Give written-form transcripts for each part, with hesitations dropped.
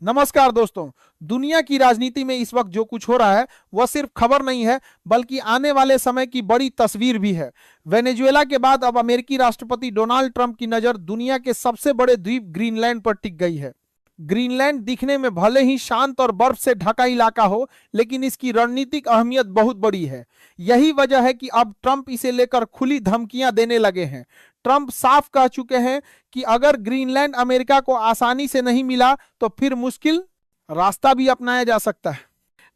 नमस्कार दोस्तों। दुनिया की राजनीति में इस वक्त जो कुछ हो रहा है वह सिर्फ खबर नहीं है बल्कि आने वाले समय की बड़ी तस्वीर भी है। वेनेजुएला के बाद अब अमेरिकी राष्ट्रपति डोनाल्ड ट्रंप की नजर दुनिया के सबसे बड़े द्वीप ग्रीनलैंड पर टिक गई है। ग्रीनलैंड दिखने में भले ही शांत और बर्फ से ढका इलाका हो, लेकिन इसकी रणनीतिक अहमियत बहुत बड़ी है। यही वजह है कि अब ट्रंप इसे लेकर खुली धमकियां देने लगे हैं। ट्रंप साफ कह चुके हैं कि अगर ग्रीनलैंड अमेरिका को आसानी से नहीं मिला तो फिर मुश्किल रास्ता भी अपनाया जा सकता है।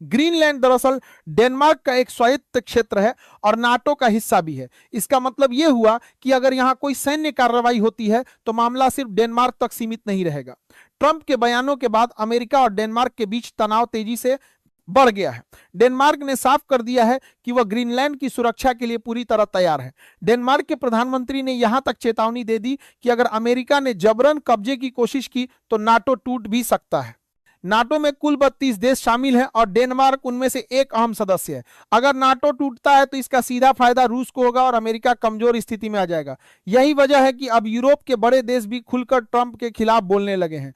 ग्रीनलैंड दरअसल डेनमार्क का एक स्वायत्त क्षेत्र है और नाटो का हिस्सा भी है। इसका मतलब यह हुआ कि अगर यहां कोई सैन्य कार्रवाई होती है तो मामला सिर्फ डेनमार्क तक सीमित नहीं रहेगा। ट्रंप के बयानों के बाद अमेरिका और डेनमार्क के बीच तनाव तेजी से बढ़ गया है। डेनमार्क ने साफ कर दिया है कि वह ग्रीनलैंड की सुरक्षा के लिए पूरी तरह तैयार है। डेनमार्क के प्रधानमंत्री ने यहां तक चेतावनी दे दी कि अगर अमेरिका ने जबरन कब्जे की कोशिश की तो नाटो टूट भी सकता है। नाटो में कुल 32 देश शामिल हैं और डेनमार्क उनमें से एक अहम सदस्य है। अगर नाटो टूटता है तो इसका सीधा फायदा रूस को होगा और अमेरिका कमजोर स्थिति में आ जाएगा। यही वजह है कि अब यूरोप के बड़े देश भी खुलकर ट्रंप के खिलाफ बोलने लगे हैं।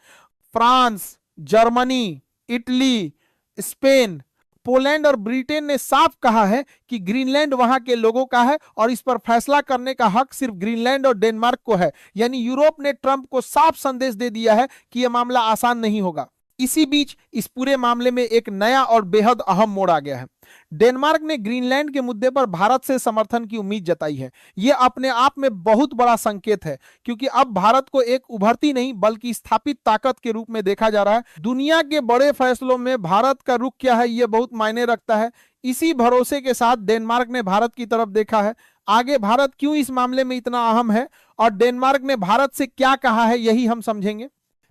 France, Germany, Italy, Spain, Poland और ब्रिटेन ने साफ कहा है कि ग्रीनलैंड वहां के लोगों का है और इस पर फैसला करने का हक सिर्फ ग्रीनलैंड और डेनमार्क को है। यानी यूरोप ने ट्रंप को साफ संदेश दे दिया है कि यह मामला आसान नहीं होगा। इसी बीच इस पूरे मामले में एक नया और बेहद अहम मोड़ आ गया है। डेनमार्क ने ग्रीनलैंड के मुद्दे पर भारत से समर्थन की उम्मीद जताई है। यह अपने आप में बहुत बड़ा संकेत है, क्योंकि अब भारत को एक उभरती नहीं बल्कि स्थापित ताकत के रूप में देखा जा रहा है। दुनिया के बड़े फैसलों में भारत का रुख क्या है यह बहुत मायने रखता है। इसी भरोसे के साथ डेनमार्क ने भारत की तरफ देखा है। आगे भारत क्यों इस मामले में इतना अहम है और डेनमार्क ने भारत से क्या कहा है, यही हम समझेंगे।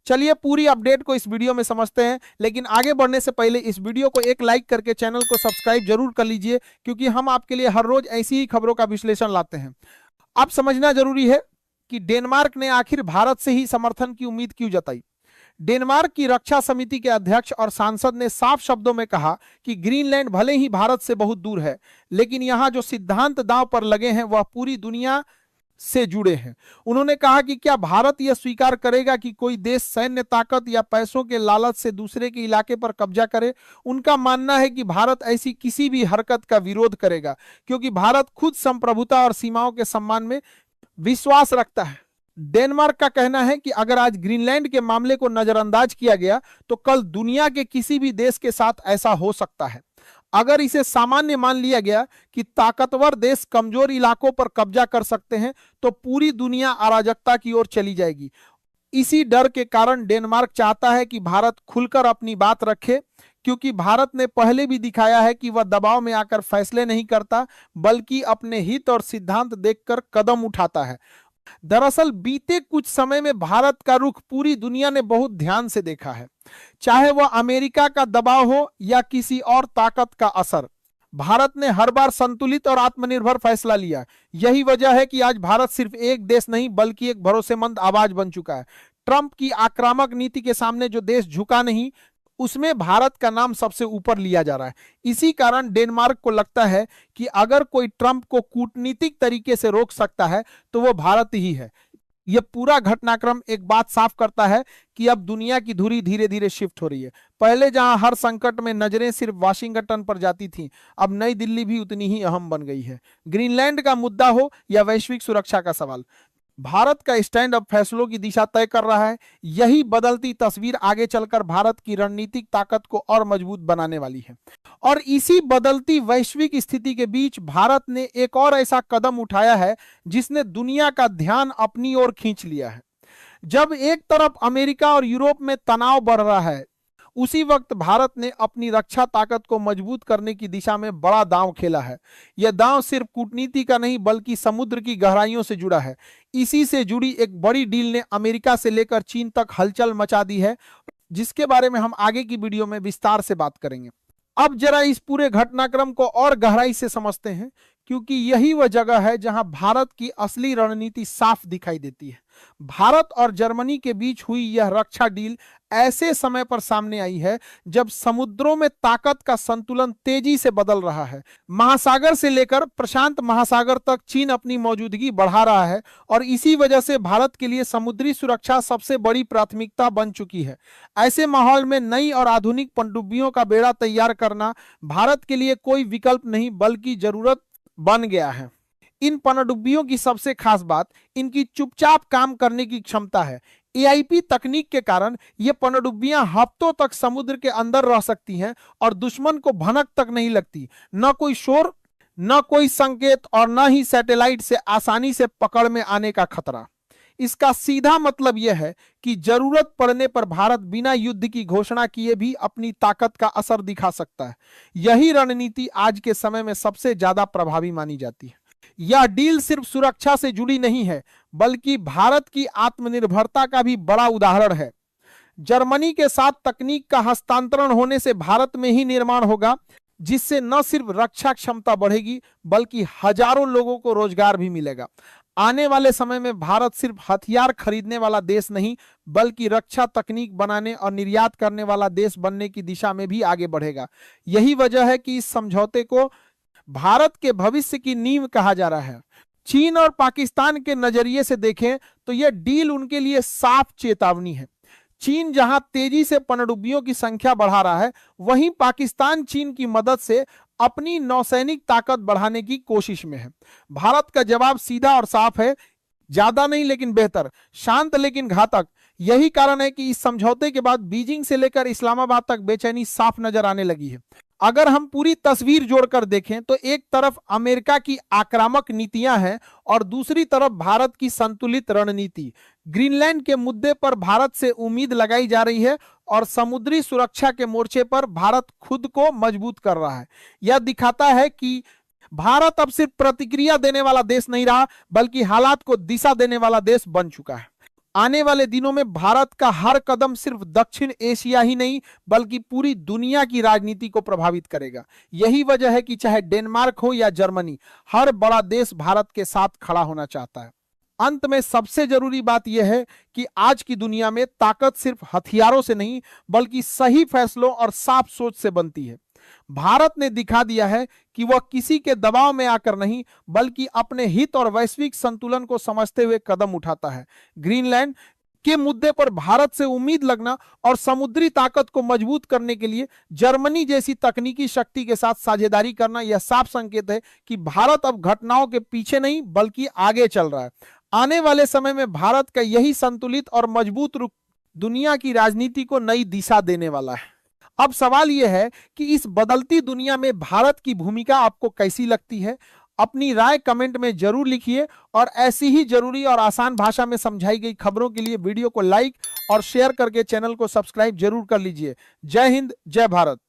चलिए पूरी अपडेट को इस वीडियो में समझते हैं, लेकिन आगे बढ़ने से पहले इस वीडियो को एक लाइक करके चैनल को सब्सक्राइब जरूर कर लीजिए, क्योंकि हम आपके लिए हर रोज ऐसी ही खबरों का विश्लेषण लाते हैं। अब समझना जरूरी है कि डेनमार्क ने आखिर भारत से ही समर्थन की उम्मीद क्यों जताई। डेनमार्क की रक्षा समिति के अध्यक्ष और सांसद ने साफ शब्दों में कहा कि ग्रीनलैंड भले ही भारत से बहुत दूर है, लेकिन यहां जो सिद्धांत दांव पर लगे हैं वह पूरी दुनिया से जुड़े हैं। उन्होंने कहा कि क्या भारत यह स्वीकार करेगा कि कोई देश सैन्य ताकत या पैसों के लालच से दूसरे के इलाके पर कब्जा करे। उनका मानना है कि भारत ऐसी किसी भी हरकत का विरोध करेगा, क्योंकि भारत खुद संप्रभुता और सीमाओं के सम्मान में विश्वास रखता है। डेनमार्क का कहना है कि अगर आज ग्रीनलैंड के मामले को नजरअंदाज किया गया तो कल दुनिया के किसी भी देश के साथ ऐसा हो सकता है। अगर इसे सामान्य मान लिया गया कि ताकतवर देश कमजोर इलाकों पर कब्जा कर सकते हैं तो पूरी दुनिया अराजकता की ओर चली जाएगी। इसी डर के कारण डेनमार्क चाहता है कि भारत खुलकर अपनी बात रखे, क्योंकि भारत ने पहले भी दिखाया है कि वह दबाव में आकर फैसले नहीं करता बल्कि अपने हित और सिद्धांत देखकर कदम उठाता है। दरअसल बीते कुछ समय में भारत का रुख पूरी दुनिया ने बहुत ध्यान से देखा है। चाहे वह अमेरिका का दबाव हो या किसी और ताकत का असर, भारत ने हर बार संतुलित और आत्मनिर्भर फैसला लिया। यही वजह है कि आज भारत सिर्फ एक देश नहीं बल्कि एक भरोसेमंद आवाज बन चुका है। ट्रंप की आक्रामक नीति के सामने जो देश झुका नहीं, उसमें भारत का नाम सबसे ऊपर लिया जा रहा है। इसी कारण डेनमार्क को लगता है कि अगर कोई ट्रंप को कूटनीतिक तरीके से रोक सकता है तो वो भारत ही है। यह पूरा घटनाक्रम एक बात साफ करता है कि अब दुनिया की धुरी धीरे धीरे शिफ्ट हो रही है। पहले जहां हर संकट में नजरें सिर्फ वाशिंगटन पर जाती थीं, अब नई दिल्ली भी उतनी ही अहम बन गई है। ग्रीनलैंड का मुद्दा हो या वैश्विक सुरक्षा का सवाल, भारत का स्टैंड अब फैसलों की दिशा तय कर रहा है। यही बदलती तस्वीर आगे चलकर भारत की रणनीतिक ताकत को और मजबूत बनाने वाली है। और इसी बदलती वैश्विक स्थिति के बीच भारत ने एक और ऐसा कदम उठाया है जिसने दुनिया का ध्यान अपनी ओर खींच लिया है। जब एक तरफ अमेरिका और यूरोप में तनाव बढ़ रहा है, उसी वक्त भारत ने अपनी रक्षा ताकत को मजबूत करने की दिशा में बड़ा दांव खेला है। यह दांव सिर्फ कूटनीति का नहीं बल्कि समुद्र की गहराइयों से जुड़ा है। इसी से जुड़ी एक बड़ी डील ने अमेरिका से लेकर चीन तक हलचल मचा दी है, जिसके बारे में हम आगे की वीडियो में विस्तार से बात करेंगे। अब जरा इस पूरे घटनाक्रम को और गहराई से समझते हैं, क्योंकि यही वह जगह है जहां भारत की असली रणनीति साफ दिखाई देती है। भारत और जर्मनी के बीच हुई यह रक्षा डील ऐसे समय पर सामने आई है जब समुद्रों में ताकत का संतुलन तेजी से बदल रहा है। महासागर से लेकर प्रशांत महासागर तक चीन अपनी मौजूदगी बढ़ा रहा है और इसी वजह से भारत के लिए समुद्री सुरक्षा सबसे बड़ी प्राथमिकता बन चुकी है। ऐसे माहौल में नई और आधुनिक पनडुब्बियों का बेड़ा तैयार करना भारत के लिए कोई विकल्प नहीं बल्कि जरूरत बन गया है। इन पनडुब्बियों की सबसे खास बात इनकी चुपचाप काम करने की क्षमता है। एआईपी तकनीक के कारण ये पनडुब्बियां हफ्तों तक समुद्र के अंदर रह सकती हैं और दुश्मन को भनक तक नहीं लगती। न कोई शोर, न कोई संकेत और न ही सैटेलाइट से आसानी से पकड़ में आने का खतरा। इसका सीधा मतलब यह है कि जरूरत पड़ने पर भारत बिना युद्ध की घोषणा किए भी अपनी ताकत का असर दिखा सकता है। यही रणनीति आज के समय में सबसे ज्यादा प्रभावी मानी जाती है। यह डील सिर्फ सुरक्षा से जुड़ी नहीं है बल्कि भारत की आत्मनिर्भरता का भी बड़ा उदाहरण है। जर्मनी के साथ तकनीक का हस्तांतरण होने से भारत में ही निर्माण होगा, जिससे न सिर्फ रक्षा क्षमता बढ़ेगी बल्कि हजारों लोगों को रोजगार भी मिलेगा। आने वाले समय में भारत सिर्फ हथियार खरीदने वाला देश नहीं बल्कि रक्षा तकनीक बनाने और निर्यात करने वाला देश बनने की दिशा में भी आगे बढ़ेगा। यही वजह है कि इस समझौते को भारत के भविष्य की नींव कहा जा रहा है। चीन और पाकिस्तान के नजरिए से देखें तो यह डील उनके लिए साफ चेतावनी है। चीन जहां तेजी से पनडुब्बियों की संख्या बढ़ा रहा है, वहीं पाकिस्तान चीन की मदद से अपनी नौसैनिक ताकत बढ़ाने की कोशिश में है। भारत का जवाब सीधा और साफ है, ज्यादा नहीं लेकिन बेहतर, शांत लेकिन घातक। यही कारण है कि इस समझौते के बाद बीजिंग से लेकर इस्लामाबाद तक बेचैनी साफ नजर आने लगी है। अगर हम पूरी तस्वीर जोड़कर देखें तो एक तरफ अमेरिका की आक्रामक नीतियां हैं और दूसरी तरफ भारत की संतुलित रणनीति। ग्रीनलैंड के मुद्दे पर भारत से उम्मीद लगाई जा रही है और समुद्री सुरक्षा के मोर्चे पर भारत खुद को मजबूत कर रहा है। यह दिखाता है कि भारत अब सिर्फ प्रतिक्रिया देने वाला देश नहीं रहा बल्कि हालात को दिशा देने वाला देश बन चुका है। आने वाले दिनों में भारत का हर कदम सिर्फ दक्षिण एशिया ही नहीं बल्कि पूरी दुनिया की राजनीति को प्रभावित करेगा। यही वजह है कि चाहे डेनमार्क हो या जर्मनी, हर बड़ा देश भारत के साथ खड़ा होना चाहता है। अंत में सबसे जरूरी बात यह है कि आज की दुनिया में ताकत सिर्फ हथियारों से नहीं बल्कि सही फैसलों और साफ सोच से बनती है। भारत ने दिखा दिया है कि वह किसी के दबाव में आकर नहीं बल्कि अपने हित और वैश्विक संतुलन को समझते हुए कदम उठाता है। ग्रीनलैंड के मुद्दे पर भारत से उम्मीद लगना और समुद्री ताकत को मजबूत करने के लिए जर्मनी जैसी तकनीकी शक्ति के साथ साझेदारी करना यह साफ संकेत है कि भारत अब घटनाओं के पीछे नहीं बल्कि आगे चल रहा है। आने वाले समय में भारत का यही संतुलित और मजबूत रुख दुनिया की राजनीति को नई दिशा देने वाला है। अब सवाल यह है कि इस बदलती दुनिया में भारत की भूमिका आपको कैसी लगती है? अपनी राय कमेंट में जरूर लिखिए और ऐसी ही जरूरी और आसान भाषा में समझाई गई खबरों के लिए वीडियो को लाइक और शेयर करके चैनल को सब्सक्राइब जरूर कर लीजिए। जय हिंद, जय भारत।